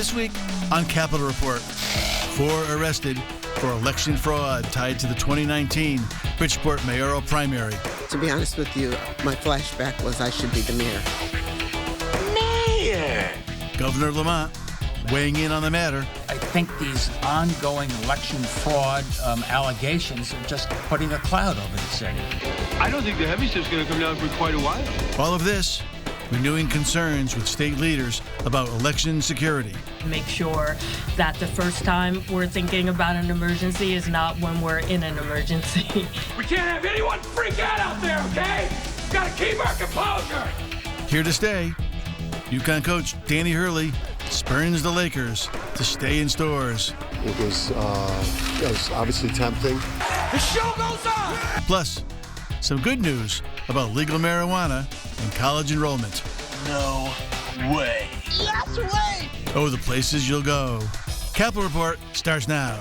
This week on Capitol Report, 4 arrested for election fraud tied to the 2019 Bridgeport mayoral primary. To be honest with you, my flashback was I should be the mayor. Mayor! Governor Lamont weighing in on the matter. I think these ongoing election fraud allegations are just putting a cloud over the city. I don't think the heavy stuff's going to come down for quite a while. All of this, renewing concerns with state leaders about election security. Make sure that the first time we're thinking about an emergency is not when we're in an emergency. We can't have anyone freak out there, okay? Gotta keep our composure. Here to stay, UConn coach Danny Hurley spurns the Lakers to stay in stores. It was obviously tempting. The show goes on! Plus, some good news about legal marijuana and college enrollment. No way. Yes way! Oh, the places you'll go. Capitol Report starts now.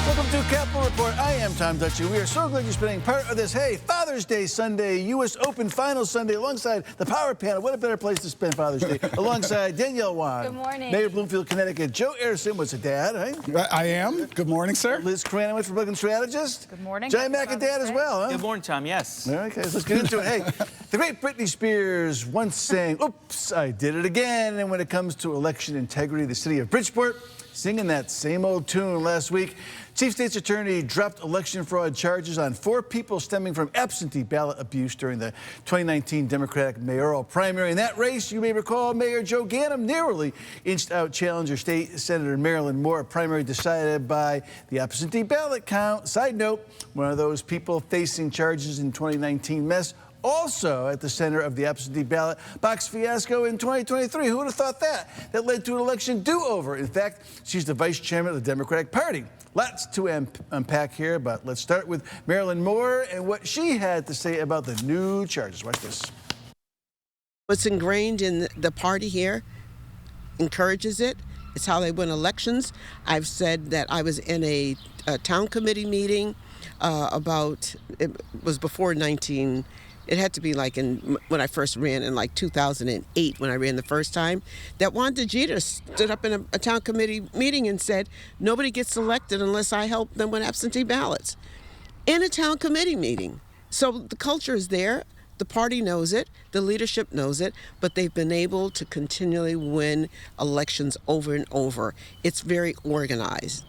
Welcome to Capitol Report. I am Tom Dudchik. We are so glad you're spending part of this, Father's Day Sunday, U.S. Open Final Sunday, alongside the Power Panel. What a better place to spend Father's Day. Alongside Danielle Wong. Good morning. Mayor of Bloomfield, Connecticut. Joe Arison was a dad, right? I am. Good morning, sir. Liz Cranowitz, Republican strategist. Good morning. Johnny Mack, a dad as well, huh? Good morning, Tom. Yes. Okay, so let's get into it. Hey, the great Britney Spears once sang, "Oops, I did it again." And when it comes to election integrity, the city of Bridgeport singing that same old tune last week. Chief State's Attorney dropped election fraud charges on 4 people stemming from absentee ballot abuse during the 2019 Democratic mayoral primary. In that race, you may recall, Mayor Joe Ganim narrowly inched out challenger State Senator Marilyn Moore, a primary decided by the absentee ballot count. Side note, one of those people facing charges in 2019 mess also at the center of the absentee ballot box fiasco in 2023. Who would have thought that? That led to an election do-over. In fact, she's the vice chairman of the Democratic Party. Lots to unpack here, but let's start with Marilyn Moore and what she had to say about the new charges. Watch this. What's ingrained in the party here encourages it. It's how they win elections. I've said that I was in a town committee meeting it was before it had to be like when I first ran in like 2008 when I ran the first time, that Wanda Jeter stood up in a town committee meeting and said, nobody gets elected unless I help them with absentee ballots. In a town committee meeting. So the culture is there. The party knows it. The leadership knows it. But they've been able to continually win elections over and over. It's very organized.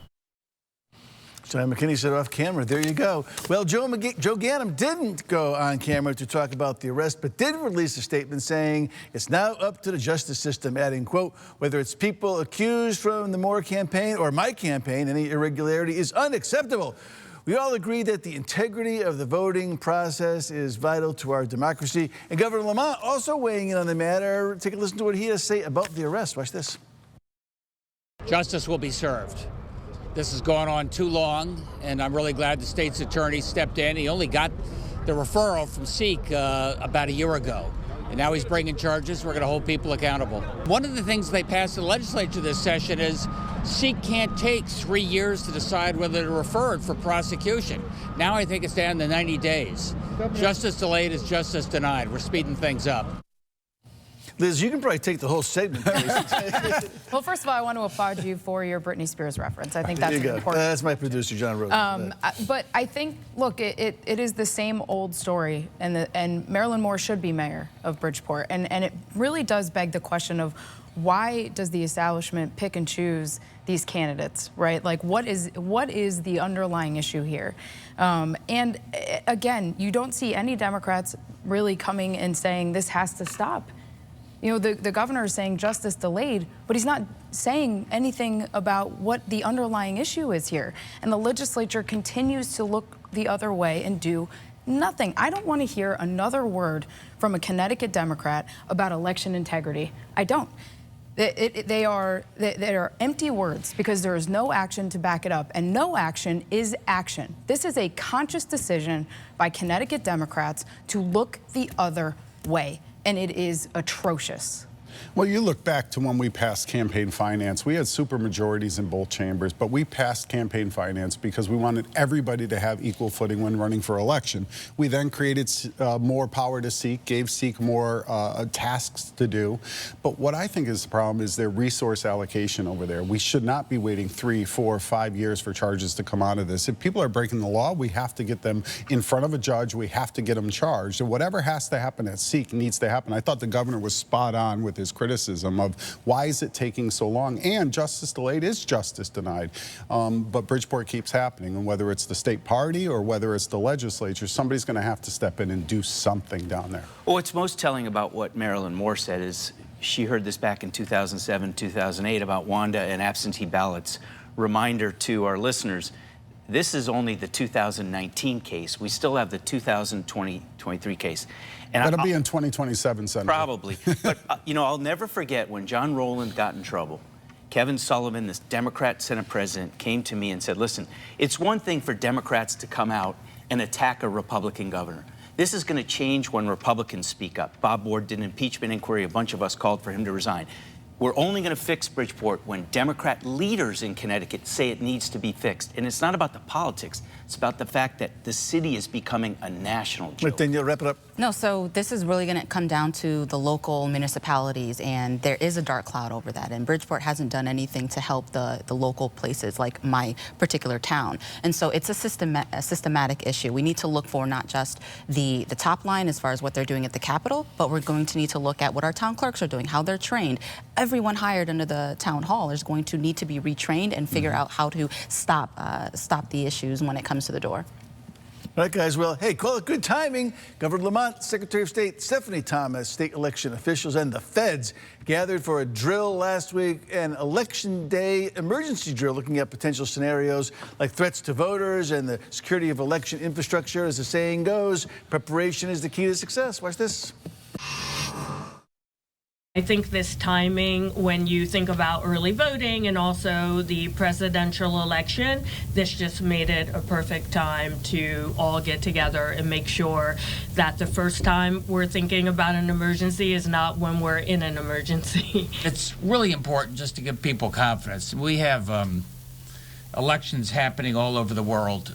John McKinney said off camera, there you go. Well, Joe Ganim didn't go on camera to talk about the arrest, but did release a statement saying it's now up to the justice system, adding, quote, whether it's people accused from the Moore campaign or my campaign, any irregularity is unacceptable. We all agree that the integrity of the voting process is vital to our democracy. And Governor Lamont also weighing in on the matter. Take a listen to what he has to say about the arrest. Watch this. Justice will be served. This has gone on too long, and I'm really glad the state's attorney stepped in. He only got the referral from SEEK about a year ago, and now he's bringing charges. We're going to hold people accountable. One of the things they passed in the legislature this session is SEEK can't take 3 years to decide whether to refer it for prosecution. Now I think it's down to 90 days. Justice delayed is justice denied. We're speeding things up. Liz, you can probably take the whole segment. Well, first of all, I want to applaud you for your Britney Spears reference. I think that's important. That's my producer, John Rose. But I think, look, it is the same old story, and Marilyn Moore should be mayor of Bridgeport. And it really does beg the question of why does the establishment pick and choose these candidates, right? Like, what is the underlying issue here? And again, you don't see any Democrats really coming and saying this has to stop. You know, the governor is saying justice delayed, but he's not saying anything about what the underlying issue is here. And the legislature continues to look the other way and do nothing. I don't want to hear another word from a Connecticut Democrat about election integrity. I don't. They are empty words because there is no action to back it up, and no action is action. This is a conscious decision by Connecticut Democrats to look the other way. And it is atrocious. Well, you look back to when we passed campaign finance. We had super majorities in both chambers, but we passed campaign finance because we wanted everybody to have equal footing when running for election. We then created more power to SEEK, gave SEEK more tasks to do. But what I think is the problem is their resource allocation over there. We should not be waiting 3, 4, 5 years for charges to come out of this. If people are breaking the law, we have to get them in front of a judge. We have to get them charged. And whatever has to happen at SEEK needs to happen. I thought the governor was spot on with his criticism of why is it taking so long? And justice delayed is justice denied. But Bridgeport keeps happening, and whether it's the state party or whether it's the legislature, somebody's going to have to step in and do something down there. Well, what's most telling about what Marilyn Moore said is she heard this back in 2007, 2008 about Wanda and absentee ballots. Reminder to our listeners, this is only the 2019 case. We still have the 2023 case. And That'll be in 2027, Senator. Probably. But, you know, I'll never forget when John Rowland got in trouble. Kevin Sullivan, this Democrat Senate president, came to me and said, listen, it's one thing for Democrats to come out and attack a Republican governor. This is going to change when Republicans speak up. Bob Ward did an impeachment inquiry. A bunch of us called for him to resign. We're only going to fix Bridgeport when Democrat leaders in Connecticut say it needs to be fixed. And it's not about the politics. It's about the fact that the city is becoming a national joke. But then you'll wrap it up. No, so this is really going to come down to the local municipalities, and there is a dark cloud over that. And Bridgeport hasn't done anything to help the local places like my particular town. And so it's a systematic issue. We need to look for not just the top line as far as what they're doing at the Capitol, but we're going to need to look at what our town clerks are doing, how they're trained. Everyone hired under the town hall is going to need to be retrained and figure out how to stop the issues when it comes to the door. All right, guys. Well, hey, call it good timing. Governor Lamont, Secretary of State Stephanie Thomas, state election officials, and the feds gathered for a drill last week, an election day emergency drill looking at potential scenarios like threats to voters and the security of election infrastructure. As the saying goes, preparation is the key to success. Watch this. I think this timing, when you think about early voting and also the presidential election, this just made it a perfect time to all get together and make sure that the first time we're thinking about an emergency is not when we're in an emergency. It's really important just to give people confidence. We have elections happening all over the world,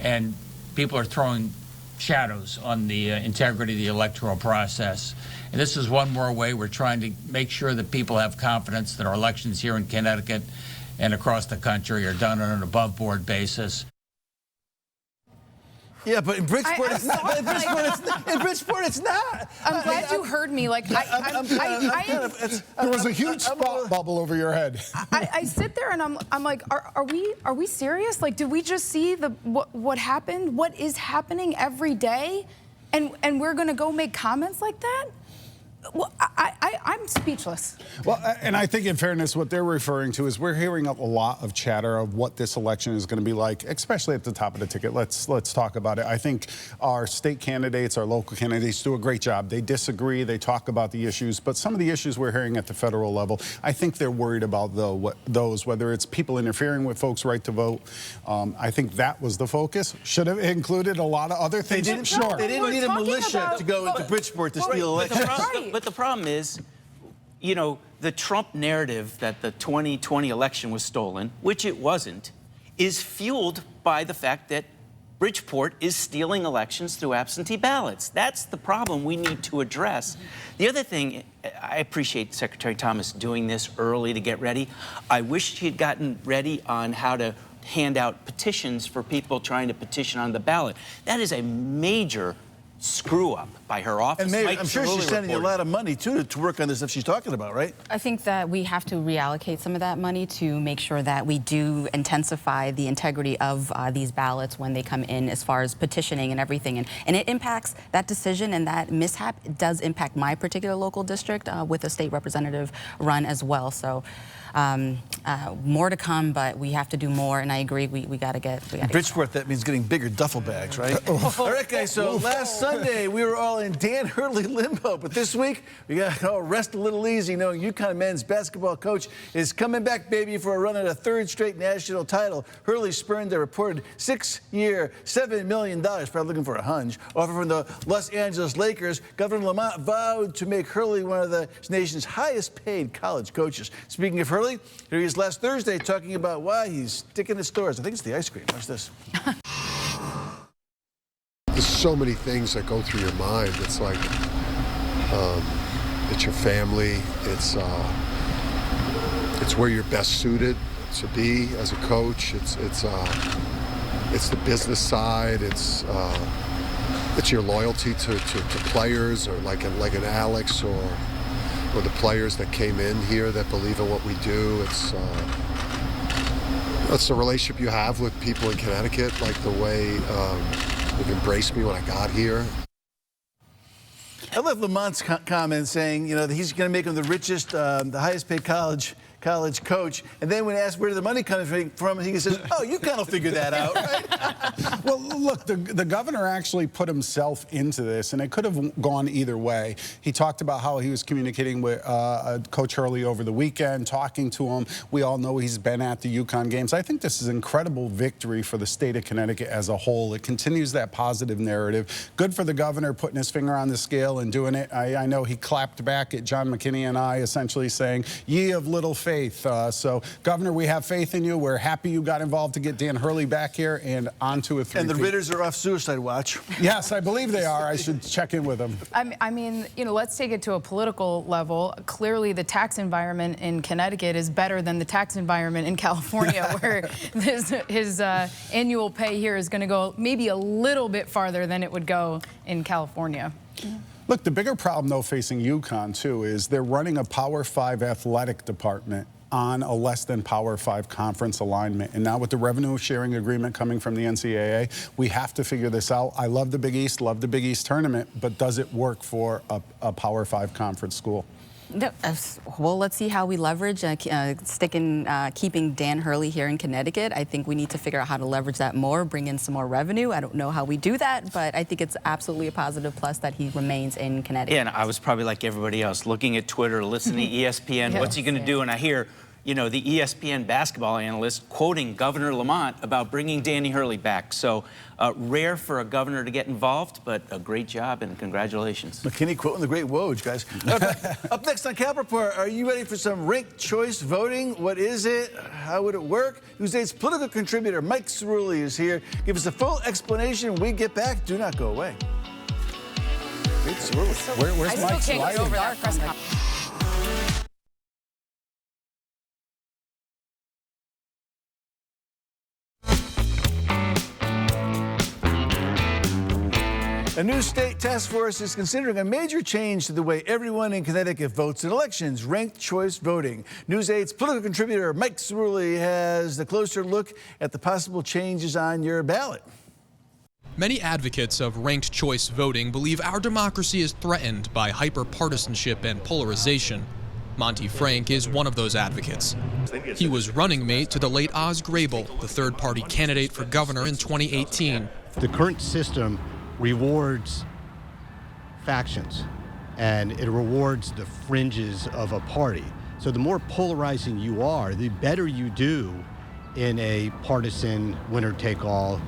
and people are throwing shadows on the integrity of the electoral process. And this is one more way we're trying to make sure that people have confidence that our elections here in Connecticut and across the country are done on an above-board basis. Yeah, but in Bridgeport, it's not. In Bridgeport, it's not. I'm glad you heard me. Like, there was a huge spot bubble over your head. I sit there and I'm like, are we serious? Like, did we just see what happened? What is happening every day? And we're gonna go make comments like that? Well, I'm speechless. Well, and I think in fairness, what they're referring to is we're hearing a lot of chatter of what this election is going to be like, especially at the top of the ticket. Let's talk about it. I think our state candidates, our local candidates do a great job. They disagree, they talk about the issues, but some of the issues we're hearing at the federal level, I think they're worried about those, whether it's people interfering with folks' right to vote. I think that was the focus. Should have included a lot of other things. They didn't need a militia to go into Bridgeport to steal elections. But the problem is, you know, the Trump narrative that the 2020 election was stolen, which it wasn't, is fueled by the fact that Bridgeport is stealing elections through absentee ballots. That's the problem we need to address. The other thing, I appreciate Secretary Thomas doing this early to get ready. I wish she had gotten ready on how to hand out petitions for people trying to petition on the ballot. That is a major screw up by her office. And maybe, I'm sure she's sending you a lot of money too to work on the stuff she's talking about, right? I think that we have to reallocate some of that money to make sure that we do intensify the integrity of these ballots when they come in, as far as petitioning and everything. And it impacts that decision, and that mishap does impact my particular local district with a state representative run as well. So more to come, but we have to do more, and I agree, we got to get... In Bridgeport, that means getting bigger duffel bags, right? All right, guys, so last Sunday, we were all in Dan Hurley limbo, but this week, we got to all rest a little easy knowing UConn men's basketball coach is coming back, baby, for a run at a third straight national title. Hurley spurned a reported 6-year, $7 million, probably looking for a hunch, offer from the Los Angeles Lakers. Governor Lamont vowed to make Hurley one of the nation's highest-paid college coaches. Speaking of Hurley, here he is last Thursday talking about why he's sticking to stores. I think it's the ice cream. Watch this. There's so many things that go through your mind. It's like, it's your family. It's where you're best suited to be as a coach. It's the business side. It's your loyalty to players, or like an Alex, or the players that came in here that believe in what we do. It's the relationship you have with people in Connecticut, like the way they've embraced me when I got here. I love Lamont's comment saying, that he's going to make him the richest, the highest paid college coach. And then when asked where did the money come from, he says, oh, you kind of figured that out, right? Well, look, the governor actually put himself into this, and it could have gone either way. He talked about how he was communicating with Coach Hurley over the weekend, talking to him. We all know he's been at the UConn games. I think this is an incredible victory for the state of Connecticut as a whole. It continues that positive narrative. Good for the governor putting his finger on the scale and doing it. I know he clapped back at John McKinney and I, essentially saying, ye of little faith. So, Governor, we have faith in you. We're happy you got involved to get Dan Hurley back here and onto a three. And the Ritters are off suicide watch. Yes, I believe they are. I should check in with them. I mean, let's take it to a political level. Clearly, the tax environment in Connecticut is better than the tax environment in California, where his annual pay here is going to go maybe a little bit farther than it would go in California. Look, the bigger problem, though, facing UConn, too, is they're running a Power 5 athletic department on a less than Power 5 conference alignment. And now with the revenue sharing agreement coming from the NCAA, we have to figure this out. I love the Big East, love the Big East tournament, but does it work for a Power 5 conference school? Well, let's see how we leverage keeping Dan Hurley here in Connecticut. I think we need to figure out how to leverage that more, bring in some more revenue. I don't know how we do that, but I think it's absolutely a positive plus that he remains in Connecticut. Yeah, and I was probably like everybody else, looking at Twitter, listening to ESPN, Yes, what's he going to do? And I hear, the ESPN basketball analyst quoting Governor Lamont about bringing Danny Hurley back. So rare for a governor to get involved, but a great job and congratulations. McKinney quoting the great Woj, guys. Up next on Cap Report, are you ready for some ranked choice voting? What is it? How would it work? Newsdate's political contributor Mike Cerulli is here. Give us a full explanation when we get back. Do not go away. Great Cerulli. Where's Mike's lighting? Over that press conference. A new state task force is considering a major change to the way everyone in Connecticut votes in elections, ranked choice voting. News 8's political contributor Mike Cerulli has the closer look at the possible changes on your ballot. Many advocates of ranked choice voting believe our democracy is threatened by hyper-partisanship and polarization. Monty Frank is one of those advocates. He was running mate to the late Oz Grable, the third-party candidate for governor in 2018. The current system rewards factions, and it rewards the fringes of a party. So the more polarizing you are, the better you do in a partisan winner-take-all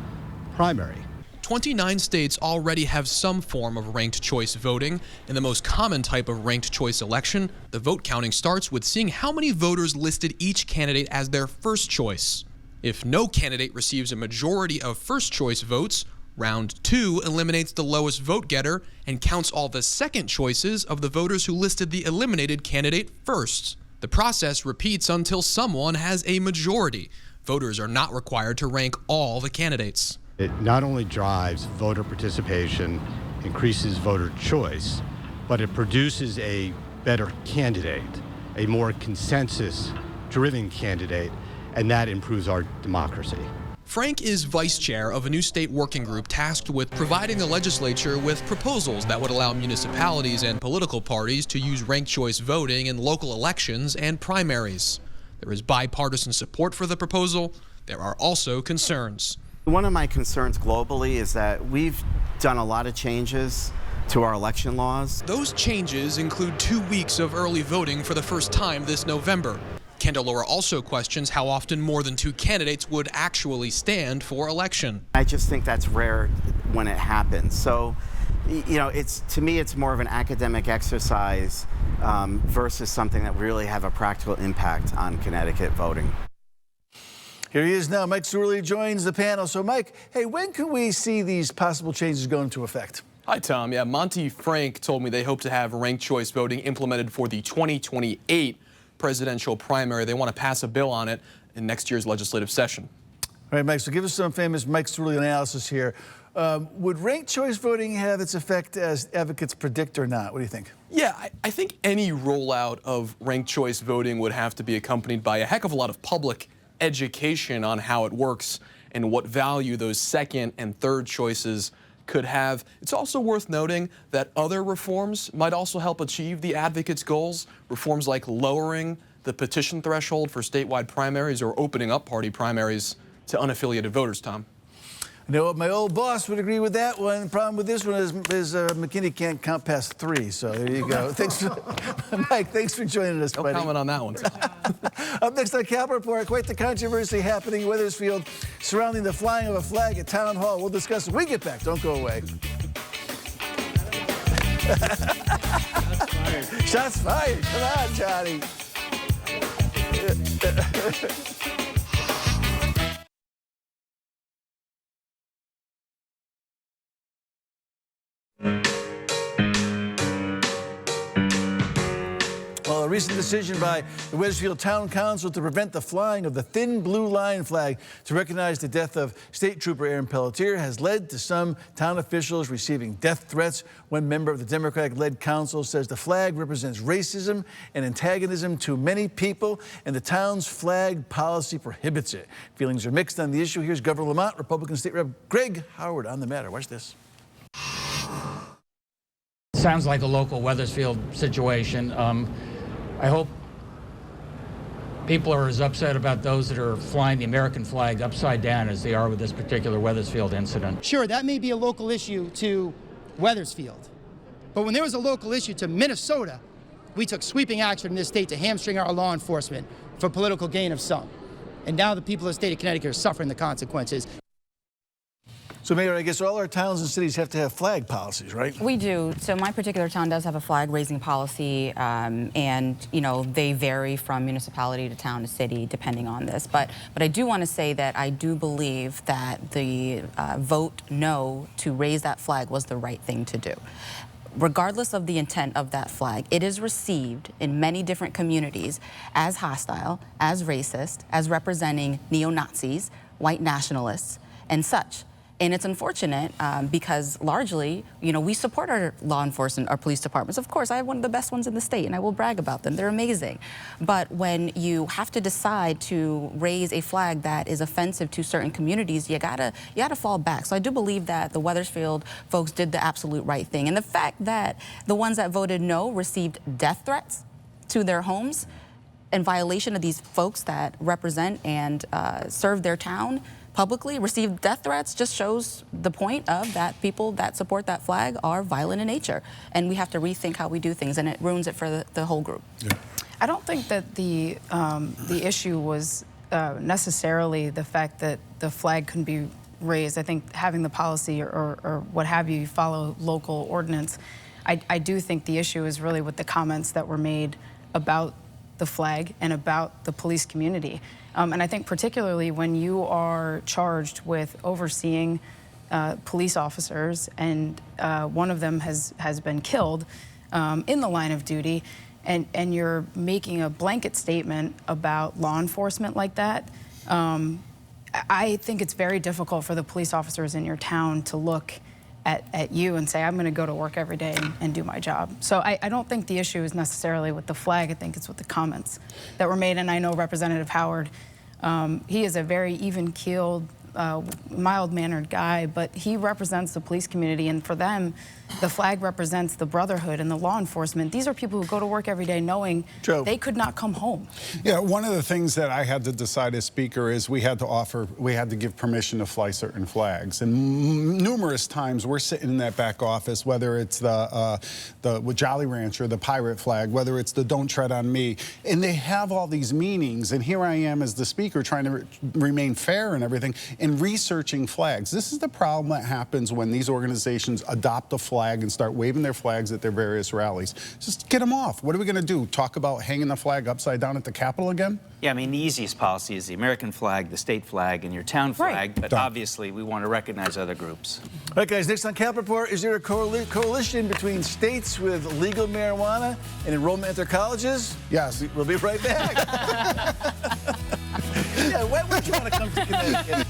primary. 29 states already have some form of ranked choice voting. In the most common type of ranked choice election, the vote counting starts with seeing how many voters listed each candidate as their first choice. If no candidate receives a majority of first choice votes, Round 2 eliminates the lowest vote getter and counts all the second choices of the voters who listed the eliminated candidate first. The process repeats until someone has a majority. Voters are not required to rank all the candidates. It not only drives voter participation, increases voter choice, but it produces a better candidate, a more consensus-driven candidate, and that improves our democracy. Frank is vice chair of a new state working group tasked with providing the legislature with proposals that would allow municipalities and political parties to use ranked choice voting in local elections and primaries. There is bipartisan support for the proposal. There are also concerns. One of my concerns globally is that we've done a lot of changes to our election laws. Those changes include 2 weeks of early voting for the first time this November. Candelora also questions how often more than 2 candidates would actually stand for election. I just think that's rare when it happens. So, you know, to me, it's more of an academic exercise versus something that really have a practical impact on Connecticut voting. Here he is now. Mike Hurley joins the panel. So, Mike, hey, when can we see these possible changes go into effect? Hi, Tom. Yeah, Monty Frank told me they hope to have ranked choice voting implemented for the 2028 presidential primary. They want to pass a bill on it in next year's legislative session. All right, Mike, so give us some famous Mike Hurley analysis here. Would ranked choice voting have its effect as advocates predict or not? What do you think? Yeah, I think any rollout of ranked choice voting would have to be accompanied by a heck of a lot of public education on how it works and what value those second and third choices could have. It's also worth noting that other reforms might also help achieve the advocates' goals. Reforms like lowering the petition threshold for statewide primaries or opening up party primaries to unaffiliated voters, Tom. You know what, my old boss would agree with that one. The problem with this one is McKinney can't count past 3, so there you go. Thanks, Mike, thanks for joining us, buddy. No comment on that one. Up next on Capital Report, quite the controversy happening in Wethersfield surrounding the flying of a flag at Town Hall. We'll discuss it when we get back. Don't go away. Shots fired. Come on, Johnny. Well, a recent decision by the Wethersfield Town Council to prevent the flying of the thin blue line flag to recognize the death of State Trooper Aaron Pelletier has led to some town officials receiving death threats. One member of the Democratic-led council says the flag represents racism and antagonism to many people, and the town's flag policy prohibits it. Feelings are mixed on the issue. Here's Governor Lamont, Republican State Rep Greg Howard on the matter. Watch this. Sounds like a local Wethersfield situation. I hope people are as upset about those that are flying the American flag upside down as they are with this particular Wethersfield incident. Sure, that may be a local issue to Wethersfield. But when there was a local issue to Minnesota, we took sweeping action in this state to hamstring our law enforcement for political gain of some. And now the people of the state of Connecticut are suffering the consequences. So, Mayor, I guess all our towns and cities have to have flag policies, right? We do. So my particular town does have a flag raising policy, and you know they vary from municipality to town to city depending on this. But I do want to say that I do believe that the vote no to raise that flag was the right thing to do. Regardless of the intent of that flag, it is received in many different communities as hostile, as racist, as representing neo-Nazis, white nationalists, and such. And it's unfortunate because largely, you know, we support our law enforcement, our police departments. Of course, I have one of the best ones in the state, and I will brag about them. They're amazing. But when you have to decide to raise a flag that is offensive to certain communities, you gotta fall back. So I do believe that the Wethersfield folks did the absolute right thing. And the fact that the ones that voted no received death threats to their homes in violation of these folks that represent and serve their town publicly received death threats just shows the point of that people that support that flag are violent in nature. And we have to rethink how we do things, and it ruins it for the whole group. Yeah. I don't think that the issue was necessarily the fact that the flag couldn't be raised. I think having the policy or what have you follow local ordinance, I do think the issue is really with the comments that were made about the flag and about the police community. And I think particularly when you are charged with overseeing police officers and one of them has been killed in the line of duty, and you're making a blanket statement about law enforcement like that, I think it's very difficult for the police officers in your town to look at you and say, I'm going to go to work every day and do my job. So I don't think the issue is necessarily with the flag. I think it's with the comments that were made. And I know Representative Howard, he is a very even-keeled, mild-mannered guy, but he represents the police community. And for them, The flag represents the brotherhood and the law enforcement. These are people who go to work every day knowing they could not come home. Yeah, one of the things that I had to decide as speaker is we had to give permission to fly certain flags. And numerous times we're sitting in that back office, whether it's the Jolly Rancher, the pirate flag, whether it's the Don't Tread on Me, and they have all these meanings. And here I am as the speaker trying to remain fair and everything and researching flags. This is the problem that happens when these organizations adopt a flag and start waving their flags at their various rallies. Just get them off. What are we going to do? Talk about hanging the flag upside down at the Capitol again? Yeah, I mean, the easiest policy is the American flag, the state flag, and your town flag, but obviously we want to recognize other groups. All right, guys, next on Capitol Report, is there a coalition between states with legal marijuana and enrollment at their colleges? Yes. We'll be right back. Yeah, why would you want to come to Connecticut?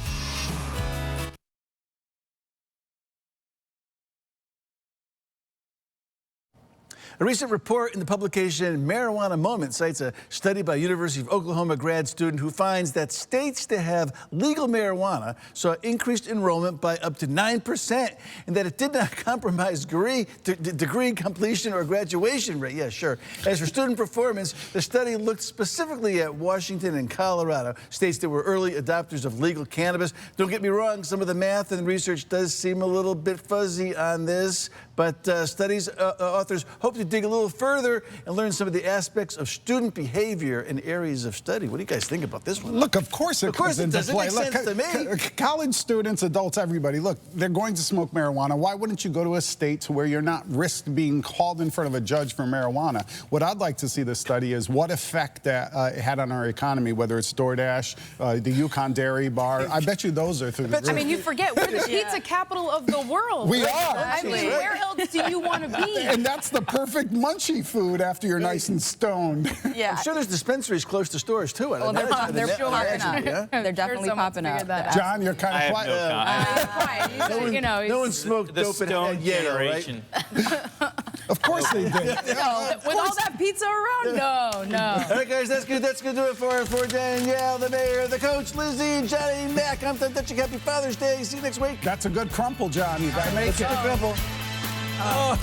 A recent report in the publication Marijuana Moment cites a study by University of Oklahoma grad student who finds that states that have legal marijuana saw increased enrollment by up to 9% and that it did not compromise degree completion or graduation rate. Yeah, sure. As for student performance, the study looked specifically at Washington and Colorado, states that were early adopters of legal cannabis. Don't get me wrong, some of the math and research does seem a little bit fuzzy on this, but studies authors hope to dig a little further and learn some of the aspects of student behavior in areas of study. What do you guys think about this one? Look, of course it comes into play. It makes sense to me. College students, adults, everybody, look, they're going to smoke marijuana. Why wouldn't you go to a state where you're not risked being called in front of a judge for marijuana? What I'd like to see this study is what effect that it had on our economy, whether it's DoorDash, the UConn Dairy Bar. I bet you those are through the roof. I mean, you forget, we're the pizza capital of the world. We are. I mean, where else do you want to be? And that's the perfect munchie food after you're nice and stoned. Yeah. I'm sure there's dispensaries close to stores, too. Well, they're popping up. They're definitely popping up. John, you're kind of quiet. No one smoked dope at Yale, right? Of course they did. With all that pizza around? No. All right, guys, that's good. That's going to do it for Danielle, the mayor, the coach, Lizzie, Johnny, Mac. I'm Dudchik. Happy Father's Day. See you next week. That's a good crumple, John. You got to make it. That's a good crumple. Oh.